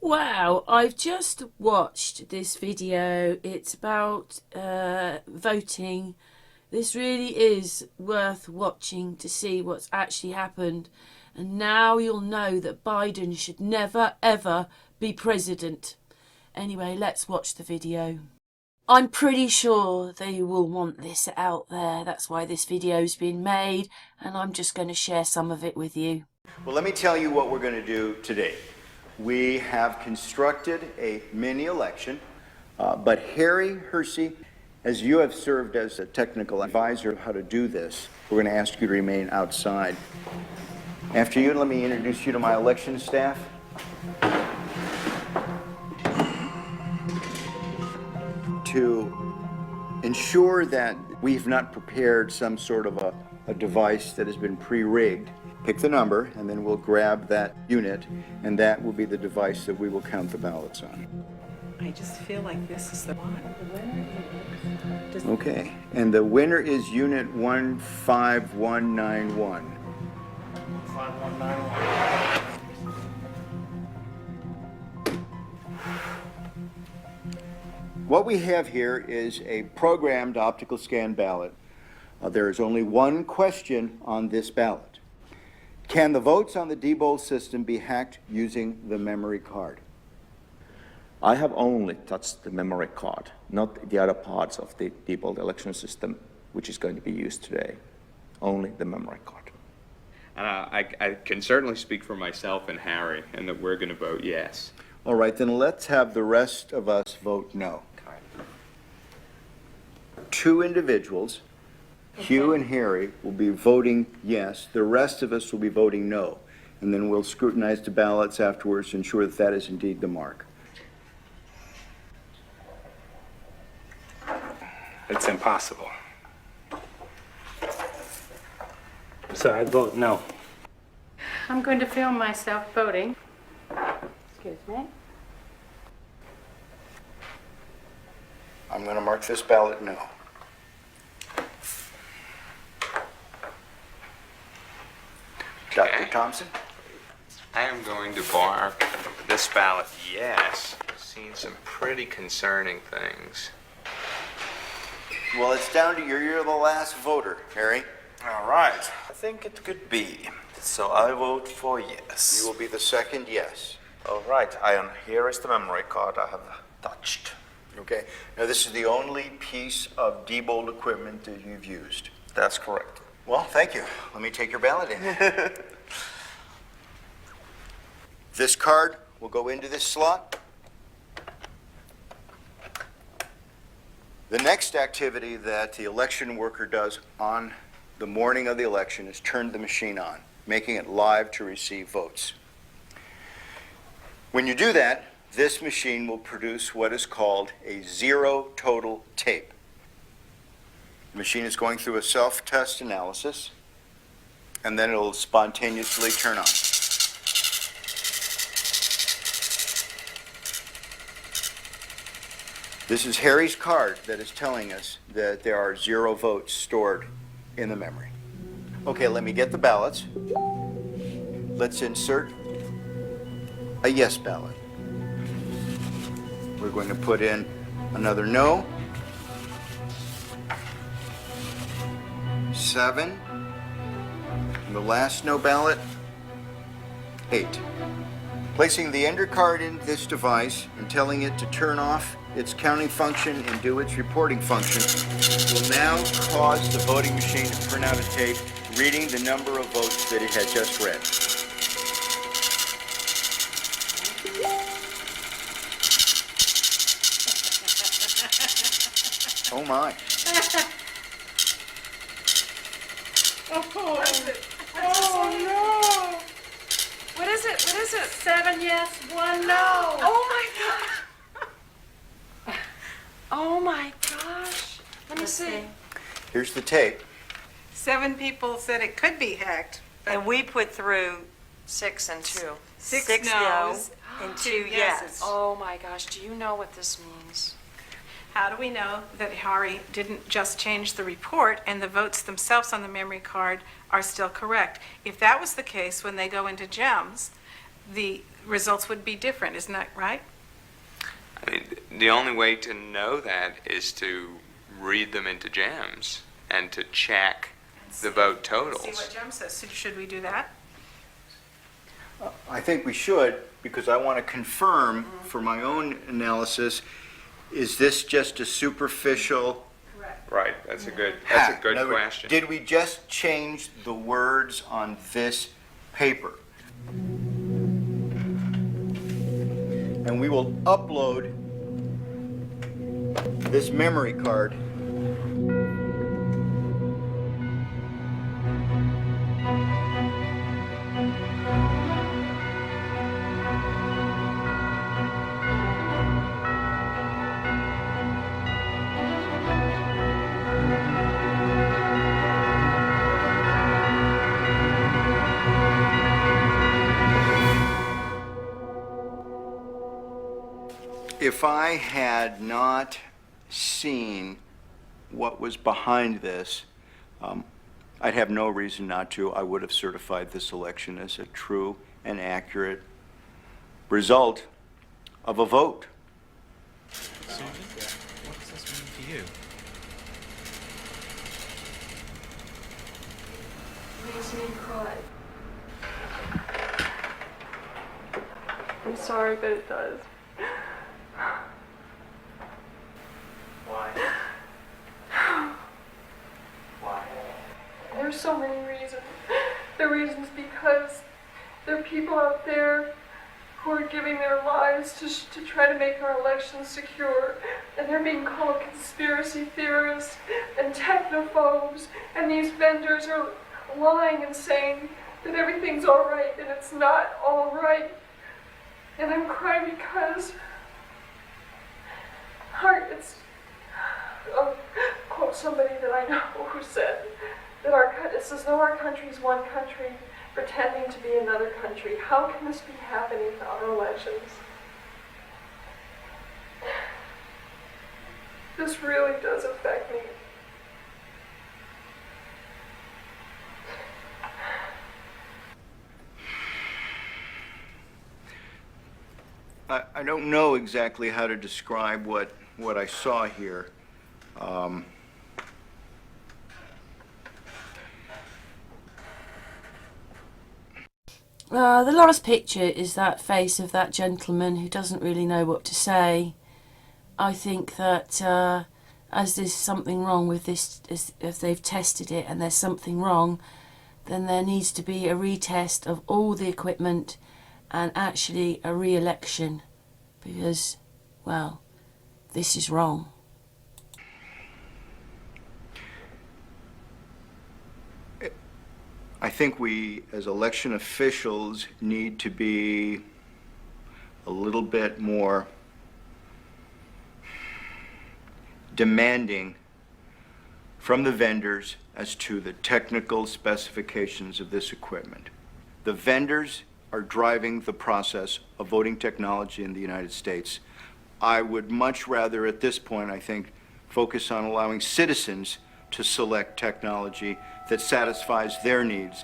Wow, I've just watched this video. It's about voting. This really is worth watching to see what's actually happened. And now you'll know that Biden should never, ever be president. Anyway, let's watch the video. I'm pretty sure they will want this out there. That's why this video's been made, and I'm just going to share some of it with you. Well, let me tell you what we're going to do today. We have constructed a mini election, but Harry Hersey, as you have served as a technical advisor of how to do this, we're going to ask you to remain outside. After you, let me introduce you to my election staff. To ensure that we've not prepared some sort of a device that has been pre-rigged, pick the number, and then we'll grab that unit, and that will be the device that we will count the ballots on. I just feel like this is the one. Okay, and the winner is unit 15191. 5191. What we have here is a programmed optical scan ballot. There is only one question on this ballot. Can the votes on the Diebold system be hacked using the memory card? I have only touched the memory card, not the other parts of the Diebold election system, which is going to be used today. Only the memory card. I can certainly speak for myself and Harry, and that we're going to vote yes. All right, then let's have the rest of us vote no. Two individuals, Hugh and Harry, will be voting yes. The rest of us will be voting no. And then we'll scrutinize the ballots afterwards to ensure that that is indeed the mark. It's impossible. So I vote no. I'm going to film myself voting. Excuse me. I'm going to mark this ballot no. Dr. Thompson? I am going to mark this ballot yes. I've seen some pretty concerning things. Well, it's down to you. You're the last voter, Harry. All right. I think it could be. So I vote for yes. You will be the second yes. All right. Here is the memory card I have touched. Okay. Now, this is the only piece of Diebold equipment that you've used. That's correct. Well, thank you. Let me take your ballot in. This card will go into this slot. The next activity that the election worker does on the morning of the election is turn the machine on, making it live to receive votes. When you do that, this machine will produce what is called a zero total tape. The machine is going through a self-test analysis, and then it'll spontaneously turn on. This is Harry's card that is telling us that there are 0 votes stored in the memory. Okay, let me get the ballots. Let's insert a yes ballot. We're going to put in another no. 7. And the last no ballot, 8. Placing the ender card in this device and telling it to turn off its counting function and do its reporting function will now cause the voting machine to print out a tape reading the number of votes that it had just read. Oh my. Oh no! What is it? 7 yes, 1 no. Oh my god! Oh my gosh! Let me see. Here's the tape. 7 people said it could be hacked. And we put through 6 and 2. 6 no no's and 2 2 yeses. yes. Oh my gosh! Do you know what this means? How do we know that Harry didn't just change the report and the votes themselves on the memory card are still correct? If that was the case, when they go into GEMS, the results would be different, isn't that right? I mean, the only way to know that is to read them into gems and to check the vote totals. See what Jim says. So should we do that? I think we should, because I want to confirm for my own analysis, is this just a superficial Correct. Right, that's a good hack? In other words, question. did we just change the words on this paper? And we will upload this memory card if I had not seen what was behind this, I'd have no reason not to. I would have certified this election as a true and accurate result of a vote. Susan, what does this mean to you? Makes me cry. I'm sorry, but it does. Why? Why? There's so many reasons. The reasons because there are people out there who are giving their lives to try to make our elections secure, and they're being called conspiracy theorists and technophobes, and these vendors are lying and saying that everything's all right, and it's not all right. And I'm crying because I'll quote somebody that I know who said that it says, "No, our country's one country pretending to be another country. How can this be happening to our elections?" This really does affect me. I don't know exactly how to describe what I saw here. The last picture is that face of that gentleman who doesn't really know what to say. I think that as there's something wrong with this, if they've tested it and there's something wrong, then there needs to be a retest of all the equipment and actually a re-election, because, well, this is wrong. I think we, as election officials, need to be a little bit more demanding from the vendors as to the technical specifications of this equipment. The vendors are driving the process of voting technology in the United States. I would much rather, at this point, I think, focus on allowing citizens to select technology that satisfies their needs